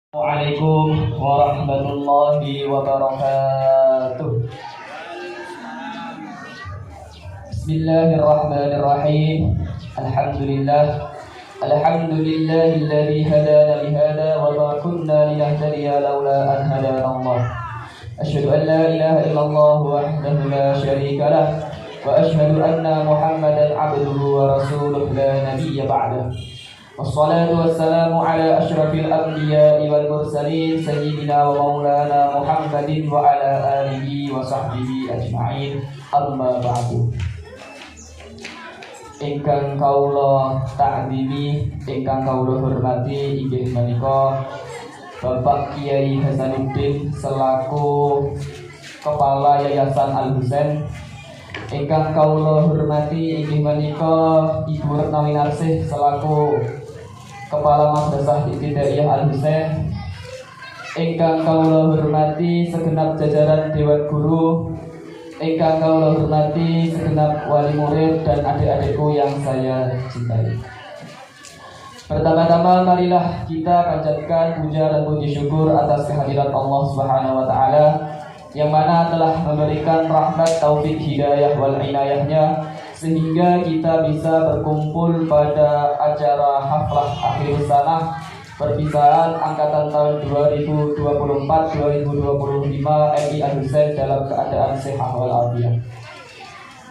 Assalamualaikum warahmatullahi wabarakatuh. Bismillahirrahmanirrahim. Alhamdulillahilladzi hadana lihada wa ma kunna linahtadiya laula an hadana Allah. Asyhadu an la ilaha illallah wahdahu la syarika lah wa asyhadu anna Muhammadan abduhu wa rasuluhu la nabiyya ba'dahu. Wassalatu wassalamu ala asyrafil anbiya'i wal mursalin sayyidina wa maulana Muhammadin wa ala alihi wa sahbihi ajma'in. Amma ba'du. Ingkang kawula ta'zimi, ingkang kawula hormati inggih menika Bapak Kiai Hasanuddin selaku Kepala Yayasan Al-Husain. Ingkang kawula hormati inggih menika Ibu Retno Winarsih selaku Kepala Madrasah Ibtidaiyah Al-Husain. Ingkang kawula hormati segenap jajaran Dewan Guru, ingkang kawula hormati segenap wali murid dan adik-adikku yang saya cintai. Pertama-tama marilah kita panjatkan puja dan puji syukur atas kehadirat Allah Subhanahu wa taala yang mana telah memberikan rahmat, taufik, hidayah wal inayahnya sehingga kita bisa berkumpul pada acara haflah akhir sanah perpisahan angkatan tahun 2024-2025 MI Al-Husain dalam keadaan sehat walafiat.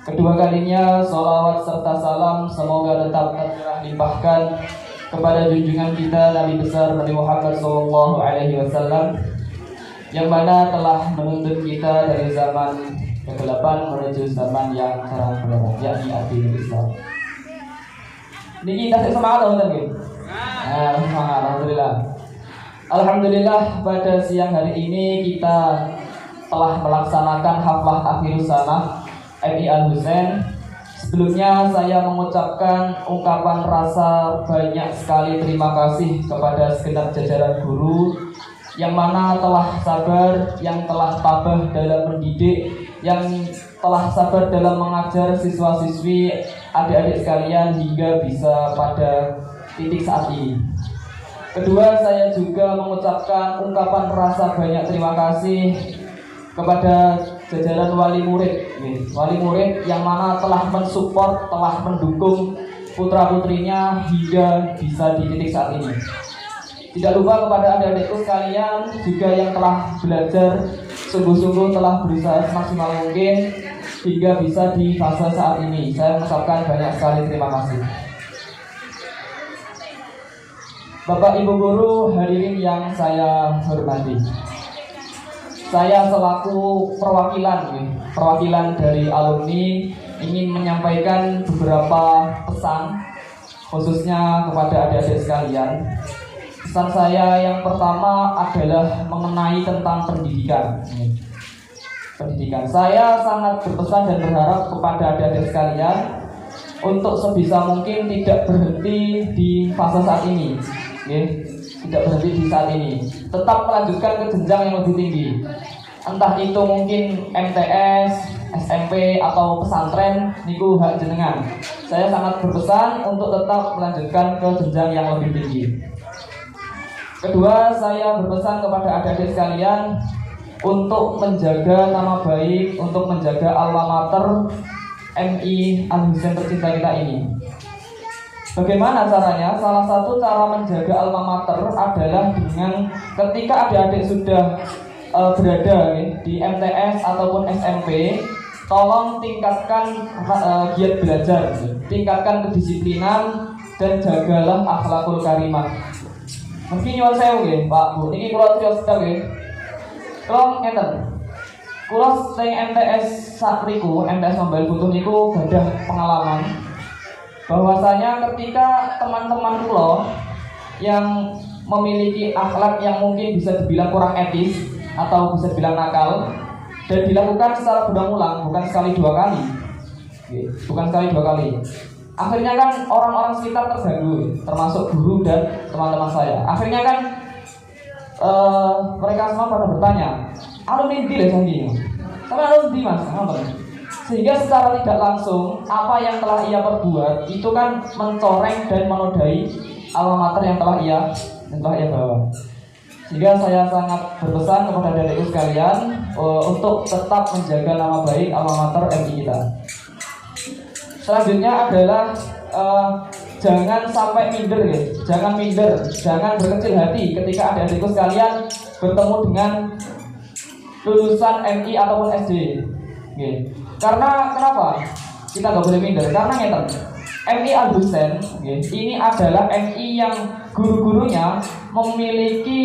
Kedua kalinya sholawat serta salam semoga tetap terlimpahkan kepada junjungan kita Nabi besar Nabi Muhammad SAW yang mana telah menuntun kita dari zaman kegelapan menuju zaman yang terang benderang, yakni akhir Islam. Niki tasik semangat teman-teman. Semangat, alhamdulillah. Alhamdulillah pada siang hari ini kita telah melaksanakan haflah akhir sanah MI Al-Husain. Sebelumnya saya mengucapkan ungkapan rasa banyak sekali terima kasih kepada segenap jajaran guru yang mana telah sabar, yang telah tabah dalam mendidik, yang telah sabar dalam mengajar siswa-siswi adik-adik sekalian hingga bisa pada titik saat ini. Kedua, saya juga mengucapkan ungkapan rasa banyak terima kasih kepada jajaran wali murid yang mana telah mensupport, telah mendukung putra-putrinya hingga bisa di titik saat ini. Tidak lupa kepada adik-adikku sekalian juga yang telah belajar sungguh-sungguh, telah berusaha semaksimal mungkin hingga bisa di fase saat ini. Saya mengucapkan banyak sekali terima kasih. Bapak Ibu Guru, hadirin yang saya hormati. Saya selaku perwakilan dari alumni ingin menyampaikan beberapa pesan khususnya kepada adik-adik sekalian. Pesan saya yang pertama adalah mengenai tentang pendidikan. Saya sangat berpesan dan berharap kepada adik-adik sekalian untuk sebisa mungkin tidak berhenti di fase saat ini. Tidak berhenti di saat ini. Tetap melanjutkan ke jenjang yang lebih tinggi. Entah itu mungkin MTS, SMP atau pesantren, niku hak jenengan. Saya sangat berpesan untuk tetap melanjutkan ke jenjang yang lebih tinggi. Kedua, saya berpesan kepada adik-adik sekalian untuk menjaga nama baik, untuk menjaga alma mater MI Al-Husain tercinta kita ini. Bagaimana caranya? Salah satu cara menjaga alma mater adalah dengan ketika adik-adik sudah berada di MTS ataupun SMP, tolong tingkatkan giat belajar, tingkatkan kedisiplinan dan jagalah akhlakul karimah. Mungkin nyuwun sewu nggih, Pak Bu. Niki kula criyos sedang nggih. Kula ngeten. Kula sing MTS sakriku, MTS Mambal Butuh niku gadah pengalaman bahwasanya ketika teman-teman kula yang memiliki akhlak yang mungkin bisa dibilang kurang etis atau bisa dibilang nakal dan dilakukan secara berulang-ulang, bukan sekali dua kali. Akhirnya kan orang-orang sekitar terganggu, termasuk guru dan teman-teman saya. Akhirnya kan mereka semua pada bertanya, alumni di lah ini, tapi alumni mas, sehingga secara tidak langsung apa yang telah ia perbuat itu kan mencoreng dan menodai alma mater yang telah ia bawa. Sehingga saya sangat berpesan kepada adik-adikku sekalian untuk tetap menjaga nama baik alma mater MI kita. Selanjutnya adalah jangan sampai minder ya. Jangan minder, jangan berkecil hati ketika adik-adikku sekalian bertemu dengan lulusan MI ataupun SD. Karena kenapa kita nggak boleh minder? Karena ngeten, MI Al-Husain ini adalah MI yang guru-gurunya memiliki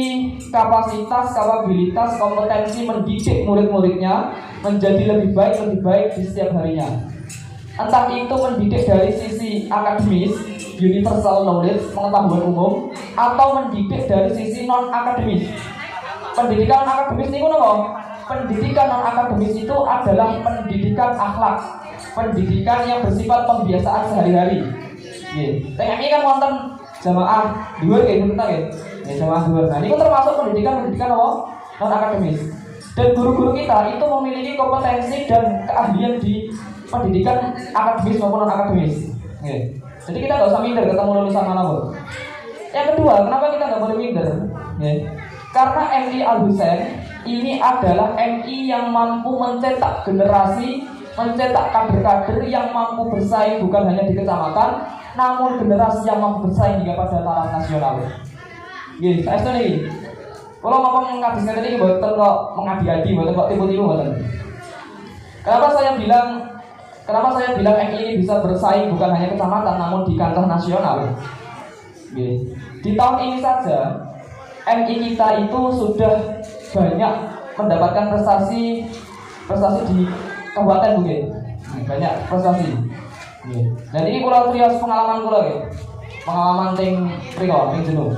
kapasitas, kapabilitas, kompetensi mendidik murid-muridnya menjadi lebih baik di setiap harinya. Entah itu mendidik dari sisi akademis, universal knowledge, pengetahuan umum, atau mendidik dari sisi non-akademis. Pendidikan akademis ini apa? Pendidikan non-akademis itu adalah pendidikan akhlak, pendidikan yang bersifat pembiasaan sehari-hari. Ini kan wonten jamaah dhuwur kayak gitu ya. Jamaah dhuwur. Nah, ini termasuk pendidikan apa? Non-akademis. Dan guru-guru kita itu memiliki kompetensi dan keahlian di pendidikan akademis maupun non-akademis. Jadi kita nggak usah minder ketemu lulusan manapun. Yang kedua, kenapa kita nggak boleh minder? Karena MI Al-Husain ini adalah MI yang mampu mencetak generasi, mencetak kader-kader yang mampu bersaing bukan hanya di kecamatan, namun generasi yang mampu bersaing hingga pada taraf nasional. Saya tahu nih, kalau ngomong menghabiskan ini betul kok mengadi-adi, betul kok tipu-tipu betul. Kenapa saya bilang MI ini bisa bersaing bukan hanya kecamatan, namun di kancah nasional? Di tahun ini saja MI kita itu sudah banyak mendapatkan prestasi di kabupaten mungkin, banyak prestasi. Dan ini kalau trios pengalaman pengalaman ting Jenuh.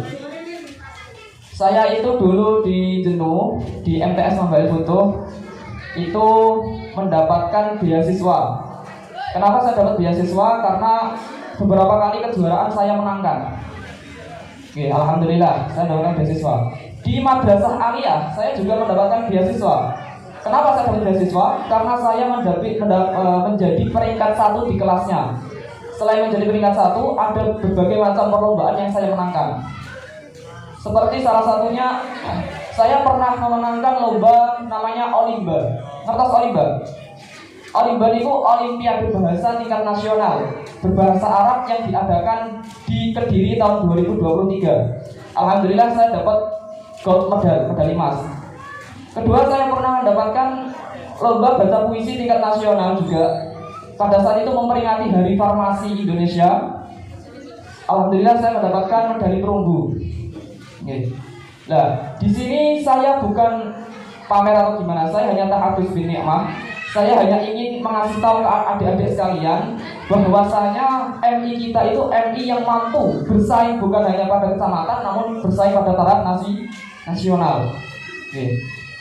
Saya itu dulu di Jenuh di MTS Mambail Foto itu mendapatkan beasiswa. Kenapa saya dapat beasiswa? Karena beberapa kali kejuaraan saya menangkan. Alhamdulillah saya mendapatkan beasiswa. Di Madrasah Aliyah saya juga mendapatkan beasiswa. Kenapa saya dapat beasiswa? Karena saya menjadi peringkat 1 di kelasnya. Selain menjadi peringkat 1, ada berbagai macam perlombaan yang saya menangkan. Seperti salah satunya, saya pernah memenangkan lomba namanya Olimba. Ngertos Olimba? Olimba itu Olimpiade Bahasa tingkat nasional berbahasa Arab yang diadakan di Kediri tahun 2023. Alhamdulillah saya dapat gold medali emas. Kedua, saya pernah mendapatkan lomba baca puisi tingkat nasional juga. Pada saat itu memperingati Hari Farmasi Indonesia. Alhamdulillah saya mendapatkan medali perunggu. Nah, di sini saya bukan pamer atau gimana, saya hanya tahadus bin ni'mah. Saya hanya ingin mengasih tahu ke adik-adik sekalian bahwasanya MI kita itu MI yang mampu bersaing bukan hanya pada kecamatan, namun bersaing pada taraf nasional.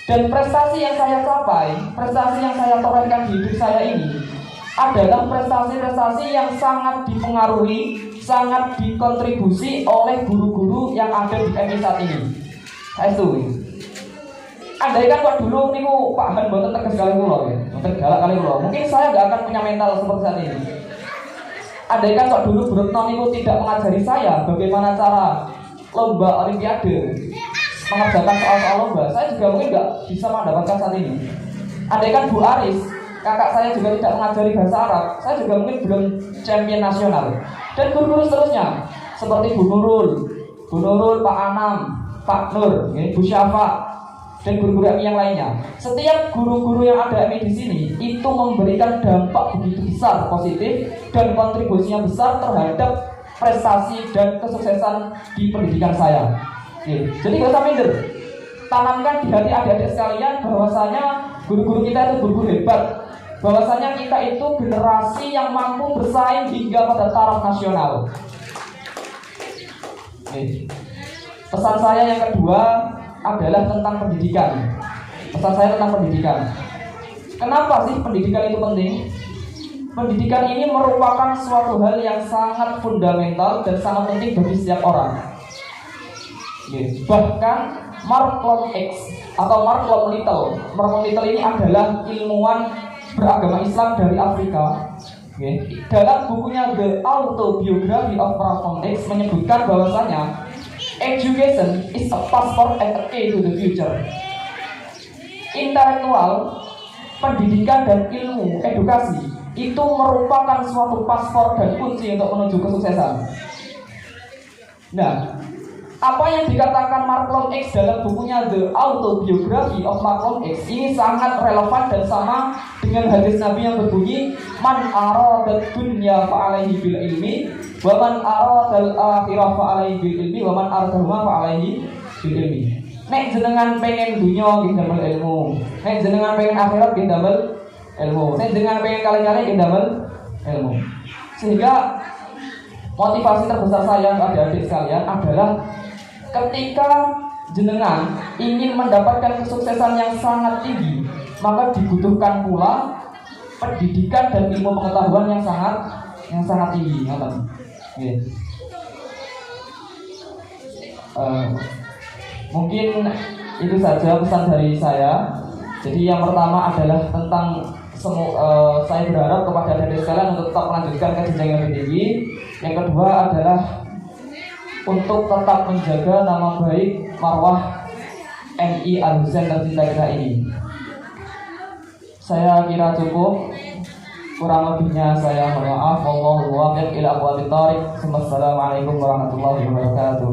Dan prestasi yang saya capai, prestasi yang saya torehkan di hidup saya ini adalah prestasi-prestasi yang sangat dipengaruhi, sangat dikontribusi oleh guru-guru yang ada di MI saat ini. Saya setuju. Andaikan Pak dulu niku Pak Han boten tegas kali kula ya, boten galak kali kula, mungkin saya nggak akan punya mental seperti saat ini. Andaikan Pak dulu Bu Retno niku tidak mengajari saya bagaimana cara lomba olimpiade, mengerjakan soal-soal lomba, saya juga mungkin nggak bisa mendapatkan saat ini. Andaikan Bu Aris, kakak saya juga tidak mengajari bahasa Arab, saya juga mungkin belum champion nasional. Dan guru-guru seterusnya, seperti Bu Nurul, Pak Anam, Pak Nur, Bu Syafa, dan guru-guru MI yang lainnya. Setiap guru-guru yang ada MI di sini itu memberikan dampak begitu besar positif dan kontribusinya besar terhadap prestasi dan kesuksesan di pendidikan saya. Jadi gak usah minder. Tanamkan di hati adik-adik sekalian bahwasanya guru-guru kita itu guru-guru hebat. Bahwasanya kita itu generasi yang mampu bersaing hingga pada taraf nasional. Pesan saya yang kedua adalah tentang pendidikan. Pesan saya tentang pendidikan. Kenapa sih pendidikan itu penting? Pendidikan ini merupakan suatu hal yang sangat fundamental dan sangat penting bagi setiap orang. Bahkan Malcolm X atau Malcolm Little ini adalah ilmuwan beragama Islam dari Afrika. Dalam bukunya The Autobiography of Malcolm X menyebutkan bahwasanya Education is a passport and a key to the future. Intelektual, pendidikan dan ilmu, edukasi itu merupakan suatu paspor dan kunci untuk menuju kesuksesan. Nah, apa yang dikatakan Malcolm X dalam bukunya The Autobiography of Malcolm X ini sangat relevan dan sama dengan hadis Nabi yang berbunyi, man aradad dunya fa'alaihi bil ilmi wa man aradal akhirah fa'alaihi bil ilmi wa man aradahuma fa'alaihi bil ilmi. Nek jenengan pengen dunia nggih damel ilmu, nek jenengan pengen akhirat nggih damel ilmu, nek jenengan pengen kali-kali nggih damel ilmu. Sehingga motivasi terbesar saya adik-adik sekalian adalah ketika jenengan ingin mendapatkan kesuksesan yang sangat tinggi, maka dibutuhkan pula pendidikan dan ilmu pengetahuan yang sangat tinggi. Mungkin itu saja pesan dari saya. Jadi yang pertama adalah tentang saya berharap kepada adik-adik sekalian untuk tetap melanjutkan ke jenjang yang lebih tinggi. Yang kedua adalah untuk tetap menjaga nama baik marwah MI Al-Husain tercinta kita ini. Saya kira cukup. Kurang lebihnya saya mohon maaf. Wallahu muwaffiq ila aqwamit thoriq. Wassalamualaikum warahmatullahi wabarakatuh.